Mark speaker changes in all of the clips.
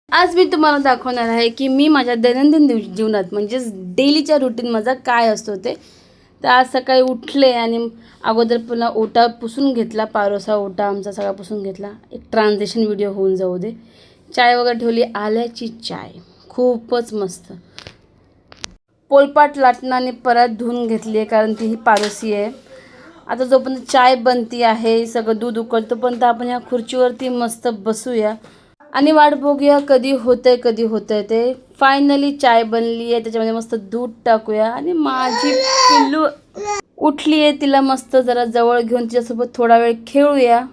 Speaker 1: आज मी तुम्हाला दाखवणार आहे की मी माझ्या दैनंदिन जीवनात म्हणजेच डेलीच्या रुटीन माझा काय असतो ते. तर आज सकाळी उठले आणि अगोदर पुन्हा ओटा पुसून घेतला, पारोसा ओटा आमचा सगळा पुसून घेतला. एक ट्रान्झिशन व्हिडिओ होऊन जाऊ दे. चाय वगैरे ठेवली, आल्याची चाय खूपच मस्त. पोलपाट लाटणाने परत धुवून घेतली आहे कारण ती ही पारोसी आहे. आता जोपर्यंत चाय बनती आहे, सगळं दूध उकळतं पण आपण ह्या खुर्चीवरती मस्त बसूया आणि वाट बघूया कधी होतंय ते. फायनली चाय बनली आहे, त्याच्यामध्ये मस्त दूध टाकूया आणि माझी पिल्लू उठली आहे, तिला मस्त जरा जवळ घेऊन तिच्यासोबत थोडा वेळ खेळूया.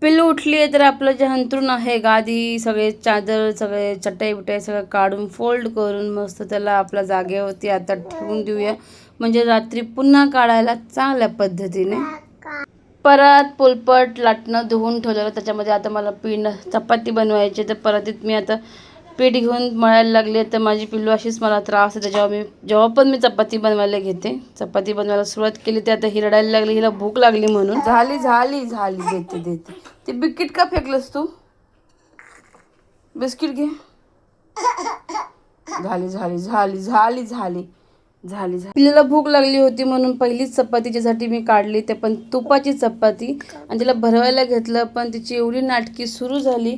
Speaker 1: पिल्लू उठली आहे तर आपलं जे अंथरूण आहे, गादी, सगळे चादर, सगळे चटई बिटाई सगळं काढून फोल्ड करून मस्त त्याला आपल्या जागेवरती आता ठेवून देऊया, म्हणजे रात्री पुन्हा काढायला चांगल्या पद्धतीने. परत पोलपट लाटणं धुवून ठेवलेलं, त्याच्यामध्ये आता मला चपाती बनवायची. तर परत मी आता पीठ घेऊन मळायला लागले. तर माझी पिल्लू अशीच मला त्रास आहे. जेव्हा पण मी चपाती बनवायला घेते, चपाती बनवायला सुरुवात केली ते आता ही रडायला लागली, हिला भूक लागली म्हणून. झाली देते. ते बिस्किट का फेकलंस तू? बिस्किट घे. झाली. पिल्लूला भूक लागली होती म्हणून पहिलीच चपाती तिच्यासाठी मी काढली, ते पण तुपाची चपाती, आणि तिला भरवायला घेतलं. पण तिची एवढी नाटकी सुरू झाली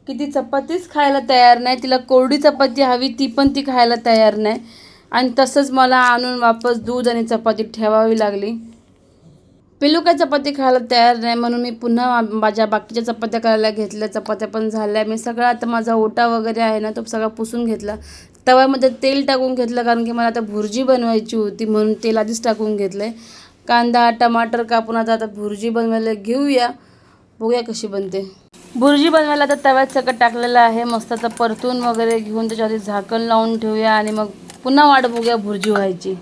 Speaker 1: की ती चपातीच खायला तयार नाही. तिला कोरडी चपाती हवी, ती पण ती खायला तयार नाही. आणि तसंच मला आणून वापस दूध आणि चपाती ठेवावी लागली. पिल्लू काय चपाती खायला तयार नाही म्हणून मी पुन्हा माझ्या बाकीच्या चपात्या करायला घेतल्या. चपात्या पण झाल्या. मी सगळा आता माझा ओटा वगैरे आहे ना, तो सगळा पुसून घेतला. तव्यामध्ये तेल टाकून घेतलं कारण की मला आता भुर्जी बनवायची होती म्हणून तेल आधीच टाकून घेतलं आहे. कांदा टमाटर कापून आता भुर्जी बनवायला घेऊया. बघूया कशी बनते. भुर्जी बनवायला आता तव्यात सगळं टाकलेलं आहे. मस्त आता परतून वगैरे घेऊन त्याच्यावरती झाकण लावून ठेवूया आणि मग पुन्हा वाट बघूया भुर्जी व्हायची.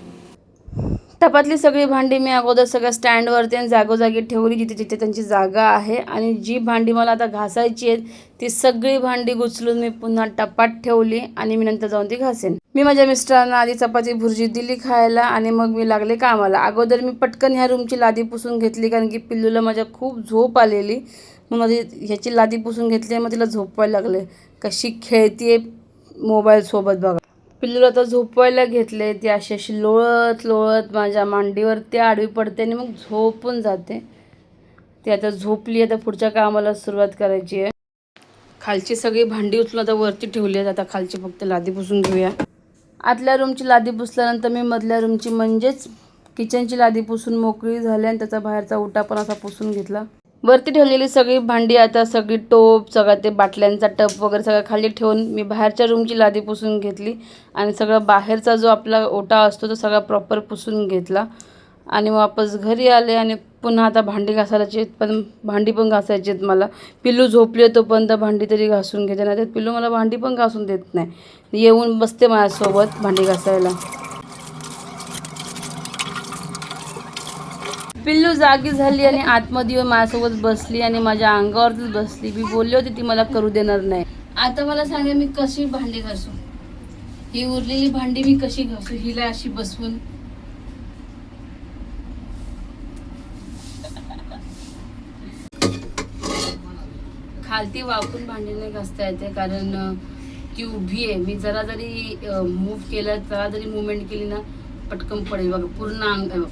Speaker 1: टपातली सगळी भांडी मी अगोदर सगळ्या स्टँडवरती आणि जागोजागी ठेवली, जिथे जिथे त्यांची जागा आहे. आणि जी भांडी मला आता घासायची आहेत ती सगळी भांडी उचलून मी पुन्हा टपात ठेवली आणि मी नंतर जाऊन ती घासेन. मी माझ्या मिस्टरांना आधी चपाती भुर्जी दिली खायला आणि मग मी लागले कामाला. अगोदर मी पटकन ह्या रूमची लादी पुसून घेतली कारण की पिल्लूला माझ्या खूप झोप आलेली, मग माझी ह्याची लादी पुसून घेतली. मग तिला झोपवायला लागले. कशी खेळतीये मोबाईलसोबत बघा. पिल्लूला आता झोपवायला घेतले. ती अशी लोळत माझ्या मांडीवरती आडवी पडते आणि मग झोपून जाते. ती आता झोपली. आता पुढच्या कामाला सुरुवात करायची आहे. खालची सगळी भांडी उचलून आता वरती ठेवली आहेत. आता खालची फक्त लादी पुसून घेऊया. आतल्या रूमची लादी पुसल्यानंतर मी मधल्या रूमची म्हणजेच किचनची लादी पुसून मोकळी झाली आणि त्याचा बाहेरचा ओटा पण असा पुसून घेतला. वरती ठेवलेली सगळी भांडी आता सगळी टोप, सगळं ते बाटल्यांचा टप वगैरे सगळं खाली ठेवून मी बाहेरच्या रूमची लादी पुसून घेतली आणि सगळं बाहेरचा जो आपला ओटा असतो तो सगळा प्रॉपर पुसून घेतला आणि वापस घरी आले. आणि पुन्हा आता भांडी घासायची आहेत, पण भांडी पण घासायची आहेत मला. पिल्लू झोपली तोपर्यंत भांडी तरी घासून घेते, नाही तर पिल्लू मला भांडी पण घासून देत नाही. येऊन बसते माझ्यासोबत भांडी घासायला. पिल्लू जागी झाली आणि आतमध्ये येऊन माझ्यासोबत बसली आणि माझ्या अंगावरतीच बसली. मी बोलली होती ती मला करू देणार नाही. आता मला सांगा मी कशी भांडी घासू, ही उरलेली भांडी मी कशी घासू हिला अशी बसवून. खालती वाकून भांडी नाही घासता येते कारण ती उभी आहे. मी जरा जरी मूव्ह केलं, जरा जरी मुवमेंट केली ना पटकन पडेल बघा. पूर्ण अंग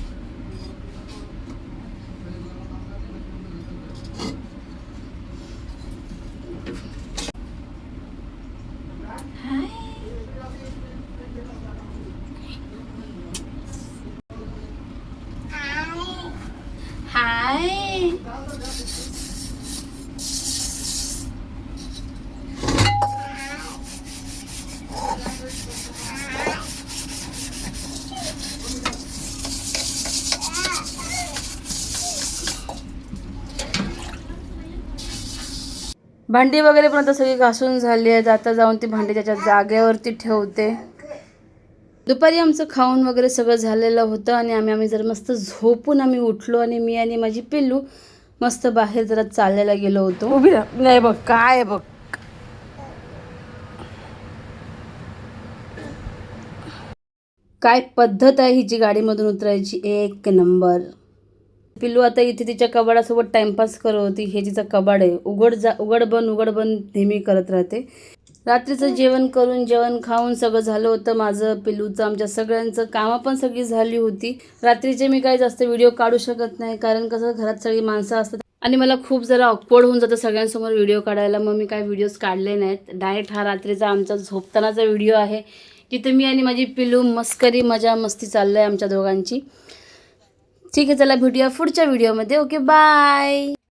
Speaker 1: भांडी वगैरे पण आता सगळी घासून झाली आहेत. आता जाऊन ती भांडी त्याच्या जागेवरती ठेवते. दुपारी आमचं खाऊन वगैरे सगळं झालेलं होतं आणि आम्ही जर मस्त झोपून आम्ही उठलो आणि मी आणि माझी पिल्लू मस्त बाहेर जरा चालायला गेलो होतो. उभी नाही बघ काय बघ. काय पद्धत आहे हिची गाडीमधून उतरायची, एक नंबर. पिल्लू आता इथे तिच्या कबाडासोबत टाइमपास करत होती. हे तिचं कबाड आहे. उघड बंद नेहमी करत राहते. रात्रीचं जेवण खाऊन सगळं झालं होतं माझं, पिल्लूचं, आमच्या सगळ्यांचं. कामं पण सगळी झाली होती. रात्रीचे मी काही जास्त व्हिडिओ काढू शकत नाही, कारण कसं घरात सगळी माणसं असतात आणि मला खूप जरा ऑकवर्ड होऊन जातं सगळ्यांसमोर व्हिडिओ काढायला. मग मी काही व्हिडिओज काढले नाहीत. डायरेक्ट हा रात्रीचा आमचा झोपतानाचा व्हिडिओ आहे. तिथे मी आणि माझी पिल्लू मजा मस्ती चाललं आहे आमच्या दोघांची. ठीक आहे, चला भेटूया पुढच्या व्हिडिओमध्ये. Okay, bye.